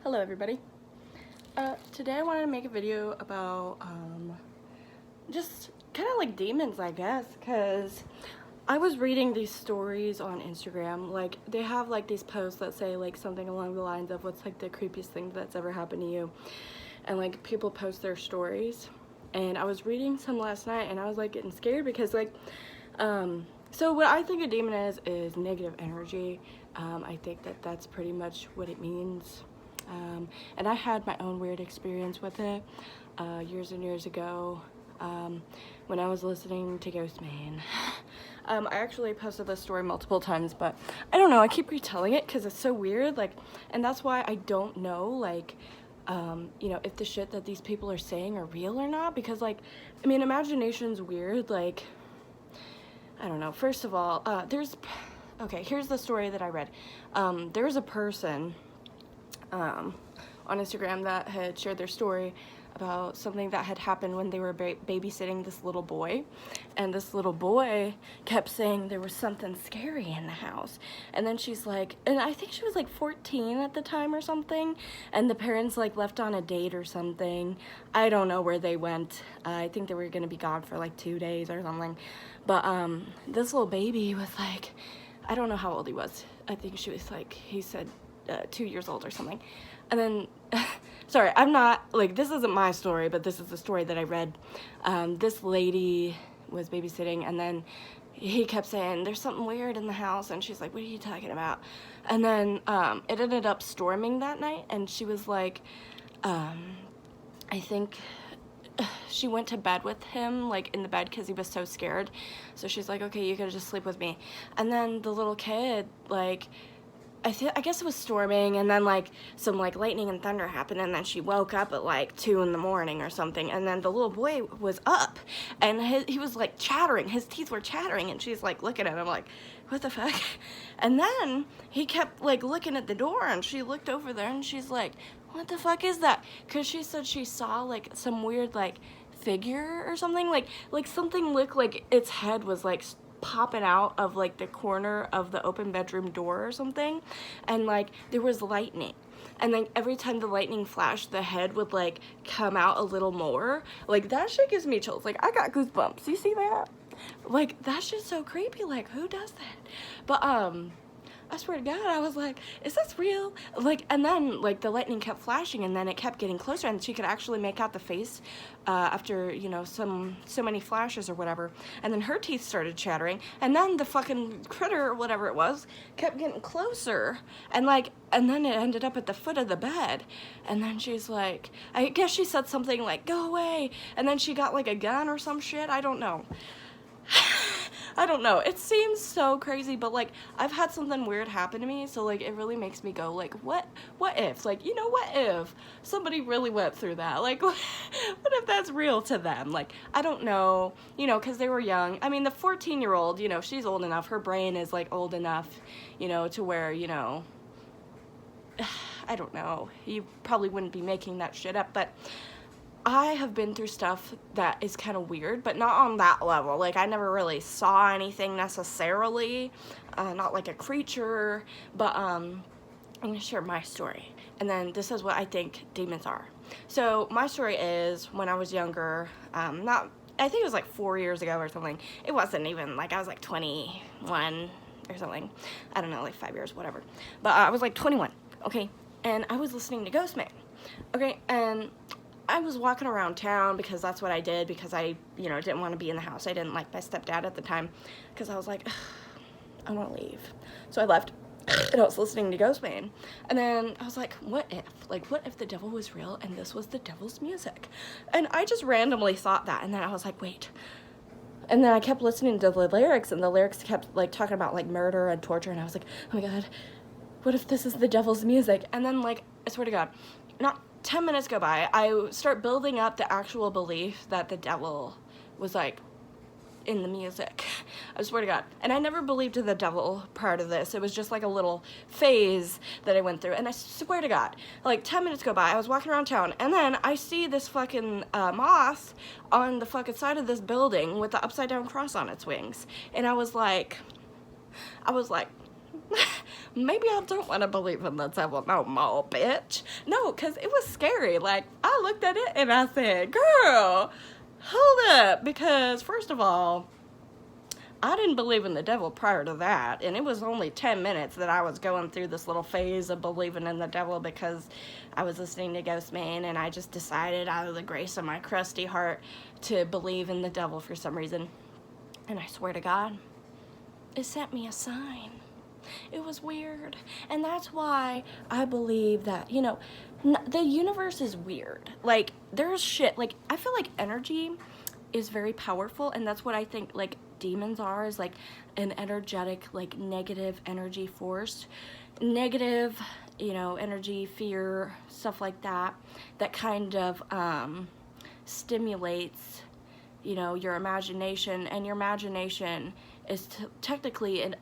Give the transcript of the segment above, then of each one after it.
Hello everybody. Today I wanted to make a video about just kind of like demons, I guess, because I was reading these stories on Instagram. Like, they have like these posts that say like something along the lines of what's like the creepiest thing that's ever happened to you, and like people post their stories. And I was reading some last night and I was like getting scared because like so what I think a demon is negative energy. I think that that's pretty much what it means. And I had my own weird experience with it years and years ago when I was listening to Ghostman. I actually posted this story multiple times, but I don't know, I keep retelling it because it's so weird, like, and that's why I don't know, like, you know, if the shit that these people are saying are real or not, because, like, I mean, imagination's weird, like, I don't know. First of all, okay, here's the story that I read. There's a person on Instagram that had shared their story about something that had happened when they were babysitting this little boy, and this little boy kept saying there was something scary in the house. And then she's like, and I think she was like 14 at the time or something, and the parents like left on a date or something. I don't know where they went. I think they were gonna be gone for like 2 days or something, but this little baby was like, I don't know how old he was. I think she was like, he said 2 years old or something. And then sorry, I'm not, like, this isn't my story, but this is the story that I read. This lady was babysitting, and then he kept saying there's something weird in the house, and she's like, what are you talking about? And then it ended up storming that night, and she was like, I think she went to bed with him, like, in the bed because he was so scared. So she's like, okay, you gotta just sleep with me. And then the little kid, like, I guess it was storming, and then like some like lightning and thunder happened, and then she woke up at like 2 in the morning or something, and then the little boy was up, and he was like chattering, his teeth were chattering, and she's like looking at him like, what the fuck? And then he kept like looking at the door, and she looked over there, and she's like, what the fuck is that? Because she said she saw like some weird like figure or something, like something looked like its head was like popping out of like the corner of the open bedroom door or something, and like there was lightning, and then every time the lightning flashed, the head would like come out a little more. Like, that shit gives me chills. Like, I got goosebumps. You see that? Like, that shit's so creepy. Like, who does that? But I swear to God, I was like, is this real? Like, and then, like, the lightning kept flashing, and then it kept getting closer, and she could actually make out the face after, you know, so many flashes or whatever. And then her teeth started chattering, and then the fucking critter, or whatever it was, kept getting closer, and, like, and then it ended up at the foot of the bed. And then she's like, I guess she said something like, go away, and then she got, like, a gun or some shit. I don't know. I don't know, it seems so crazy, but like, I've had something weird happen to me, so like, it really makes me go like, what if, like, you know, what if somebody really went through that? Like, what if that's real to them? Like, I don't know, you know, because they were young. I mean, the 14-year-old, you know, she's old enough, her brain is like old enough, you know, to where, you know, I don't know, you probably wouldn't be making that shit up, but I have been through stuff that is kind of weird, but not on that level. Like, I never really saw anything necessarily, not like a creature, but I'm gonna share my story, and then this is what I think demons are. So my story is, when I was younger, I think it was like 4 years ago or something. It wasn't even, like, I was like 21 or something. I don't know, like 5 years, whatever. But I was like 21, okay? And I was listening to Ghostman, okay? And I was walking around town because that's what I did, because I, you know, didn't want to be in the house. I didn't like my stepdad at the time, because I was like, I want to leave. So I left, and I was listening to Ghostman. And then I was like, what if? Like, what if the devil was real and this was the devil's music? And I just randomly thought that, and then I was like, wait. And then I kept listening to the lyrics, and the lyrics kept, like, talking about, like, murder and torture, and I was like, oh my God, what if this is the devil's music? And then, like, I swear to God, not 10 minutes go by, I start building up the actual belief that the devil was, like, in the music. I swear to God. And I never believed in the devil part of this. It was just like a little phase that I went through. And I swear to God, like, 10 minutes go by, I was walking around town, and then I see this fucking moth on the fucking side of this building with the upside down cross on its wings. And I was like, maybe I don't want to believe in the devil no more, bitch. No, because it was scary. Like, I looked at it and I said, girl, hold up. Because, first of all, I didn't believe in the devil prior to that, and it was only 10 minutes that I was going through this little phase of believing in the devil because I was listening to Ghost Man, and I just decided out of the grace of my crusty heart to believe in the devil for some reason. And I swear to God, it sent me a sign. It was weird, and that's why I believe that, you know, the universe is weird. Like, there's shit, like, I feel like energy is very powerful, and that's what I think, like, demons are, is like an energetic, like, negative energy force, negative, you know, energy, fear, stuff like that, that kind of stimulates, you know, your imagination, and your imagination is technically an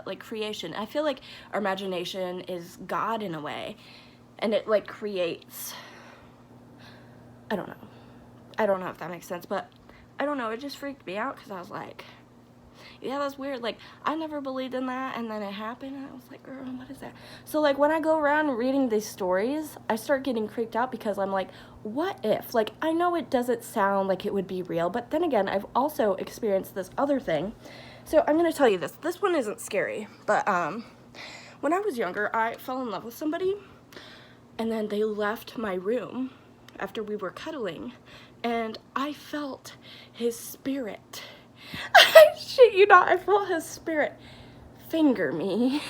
like creation. I feel like our imagination is God in a way, and it like creates, I don't know if that makes sense, but I don't know, it just freaked me out because I was like, yeah, that's weird. Like, I never believed in that, and then it happened, and I was like, girl, what is that? So, like, when I go around reading these stories, I start getting creeped out because I'm like, what if? Like, I know it doesn't sound like it would be real, but then again, I've also experienced this other thing. So, I'm going to tell you this. This one isn't scary, but when I was younger, I fell in love with somebody, and then they left my room after we were cuddling, and I felt his spirit. I shit you not, I felt his spirit finger me.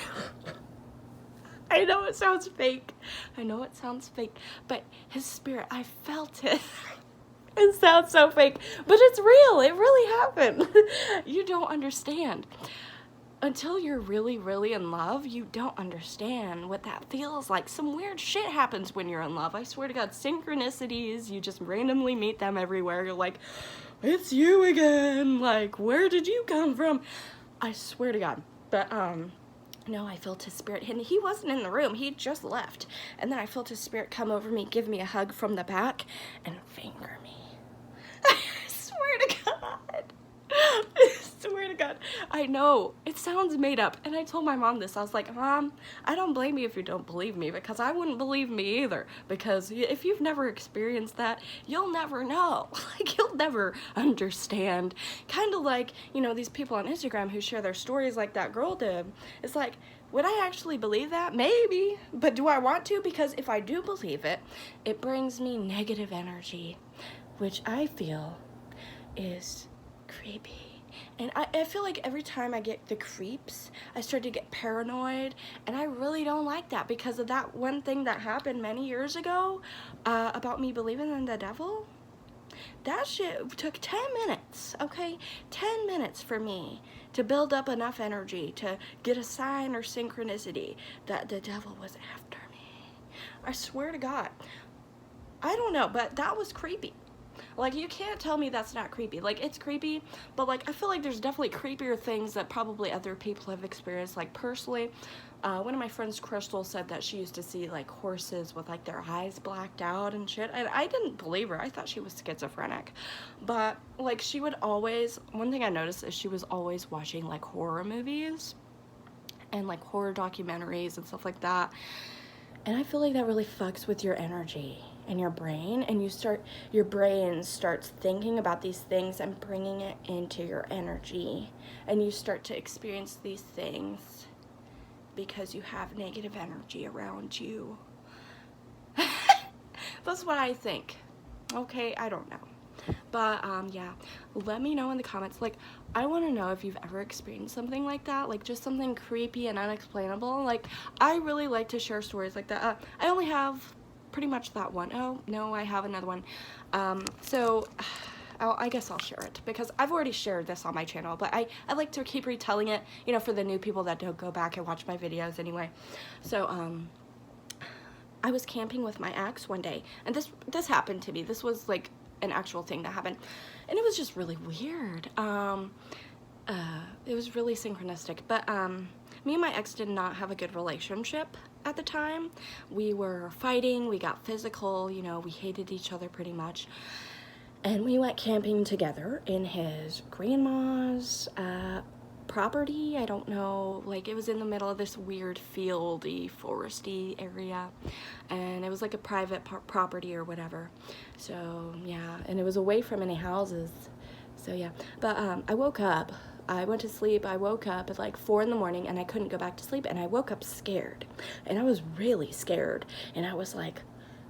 I know it sounds fake. I know it sounds fake, but his spirit, I felt it. It sounds so fake, but it's real. It really happened. You don't understand. Until you're really, really in love, you don't understand what that feels like. Some weird shit happens when you're in love. I swear to God, synchronicities, you just randomly meet them everywhere. You're like, it's you again. Like, where did you come from? I swear to God. But, no, I felt his spirit, and he wasn't in the room. He just left. And then I felt his spirit come over me, give me a hug from the back, and finger me. I swear to God. I swear to God. I know, it sounds made up, and I told my mom this. I was like, Mom, I don't blame you if you don't believe me, because I wouldn't believe me either, because if you've never experienced that, you'll never know. Like, you'll never understand. Kind of like, you know, these people on Instagram who share their stories like that girl did. It's like, would I actually believe that? Maybe, but do I want to? Because if I do believe it, it brings me negative energy, which I feel is creepy. And I feel like every time I get the creeps, I start to get paranoid, and I really don't like that because of that one thing that happened many years ago about me believing in the devil. That shit took 10 minutes, okay? 10 minutes for me to build up enough energy to get a sign or synchronicity that the devil was after me. I swear to God. I don't know, but that was creepy. Like, you can't tell me that's not creepy. Like, it's creepy, but, like, I feel like there's definitely creepier things that probably other people have experienced. Like, personally, one of my friends, Crystal, said that she used to see, like, horses with, like, their eyes blacked out and shit. And I didn't believe her. I thought she was schizophrenic. But, like, she would always, one thing I noticed is she was always watching, like, horror movies and, like, horror documentaries and stuff like that. And I feel like that really fucks with your energy and your brain, and your brain starts thinking about these things and bringing it into your energy, and you start to experience these things because you have negative energy around you. That's what I think. Okay, I don't know. But, yeah, let me know in the comments. Like, I want to know if you've ever experienced something like that, like, just something creepy and unexplainable. Like, I really like to share stories like that. I only have pretty much that one. Oh, no, I have another one. So, I guess I'll share it, because I've already shared this on my channel, but I like to keep retelling it, you know, for the new people that don't go back and watch my videos anyway. So, I was camping with my ex one day, and this happened to me. This was, like, an actual thing that happened, and it was just really weird. It was really synchronistic, but me and my ex did not have a good relationship at the time. We were fighting, we got physical, you know, we hated each other pretty much, and we went camping together in his grandma's property. I don't know, like it was in the middle of this weird fieldy, foresty area, and it was like a private property or whatever. So yeah, and it was away from any houses. So yeah, but I woke up. I went to sleep. I woke up at like 4 in the morning and I couldn't go back to sleep, and I woke up scared, and I was really scared, and I was like,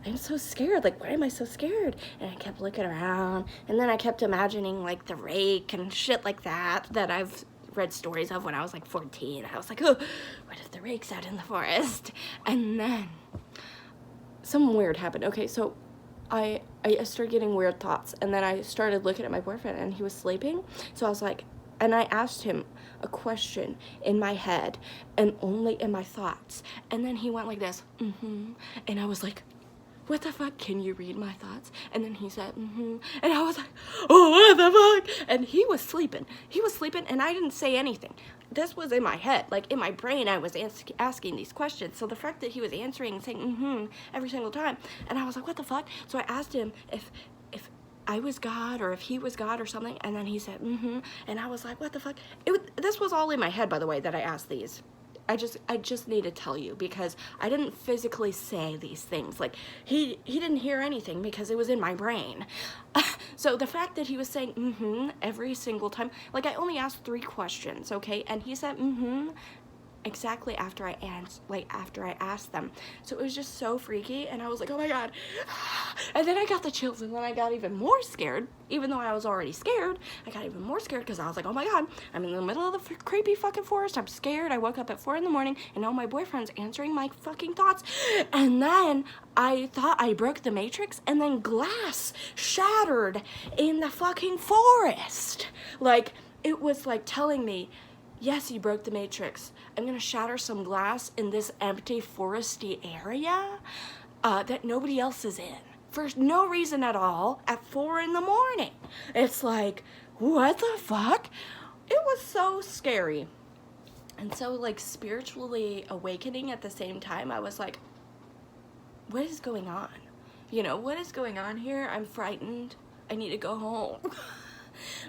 I'm so scared, like why am I so scared? And I kept looking around, and then I kept imagining like the rake and shit like that I've read stories of when I was like 14. I was like, oh, what if the rake's out in the forest? And then something weird happened. Okay, so I started getting weird thoughts, and then I started looking at my boyfriend, and he was sleeping. So I was like, and I asked him a question in my head and only in my thoughts, and then he went like this, and I was like, what the fuck, can you read my thoughts? And then he said, and I was like, oh, what the fuck? And he was sleeping, and I didn't say anything. This was in my head, like in my brain, I was asking these questions. So the fact that he was answering and saying every single time, and I was like, what the fuck? So I asked him if I was God or if he was God or something, and then he said and I was like, what the fuck? This was all in my head, by the way, that I asked these. I just need to tell you, because I didn't physically say these things. Like he didn't hear anything because it was in my brain. So the fact that he was saying every single time, like I only asked 3 questions, okay, and he said exactly after I asked them. So it was just so freaky, and I was like, oh my god. And then I got the chills, and then I got even more scared. Even though I was already scared, I got even more scared because I was like, oh my god, I'm in the middle of the creepy fucking forest, I'm scared. I woke up at 4 in the morning, and now my boyfriend's answering my fucking thoughts. And then I thought I broke the matrix, and then glass shattered in the fucking forest. Like, it was like telling me, yes, you broke the matrix. I'm gonna shatter some glass in this empty foresty area that nobody else is in for no reason at all at 4 in the morning. It's like, what the fuck? It was so scary and so like spiritually awakening at the same time. I was like, what is going on? You know, what is going on here? I'm frightened. I need to go home.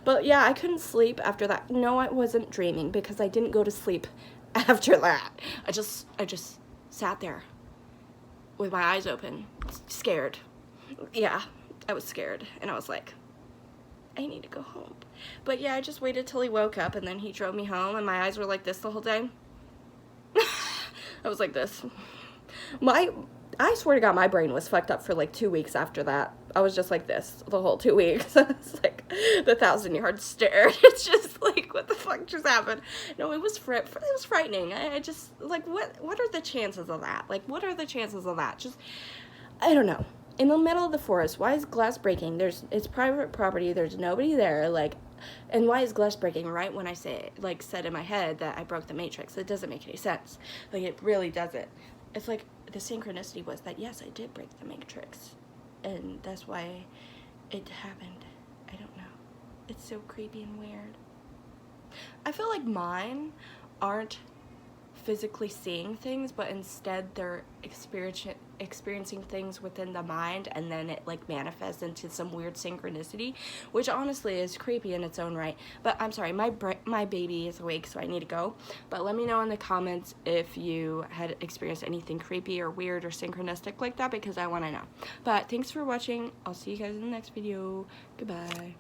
But yeah, I couldn't sleep after that. No, I wasn't dreaming because I didn't go to sleep after that. I just sat there with my eyes open, scared. Yeah, I was scared, and I was like, I need to go home. But yeah, I just waited till he woke up, and then he drove me home, and my eyes were like this the whole day. I was like this. I swear to God, my brain was fucked up for like 2 weeks after that. I was just like this the whole 2 weeks. It's like the 1,000-yard stare. It's just like, what the fuck just happened? No, it was frightening. I just, like, what are the chances of that? Like, what are the chances of that? Just, I don't know. In the middle of the forest, why is glass breaking? It's private property. There's nobody there. Like, and why is glass breaking right when I said in my head that I broke the matrix? It doesn't make any sense. Like, it really doesn't. It's like, the synchronicity was that, yes, I did break the matrix, and that's why it happened. I don't know. It's so creepy and weird. I feel like mine aren't physically seeing things, but instead they're experiencing things within the mind, and then it like manifests into some weird synchronicity, which honestly is creepy in its own right. But I'm sorry, my baby is awake, so I need to go. But let me know in the comments if you had experienced anything creepy or weird or synchronistic like that, because I want to know. But thanks for watching. I'll see you guys in the next video. Goodbye.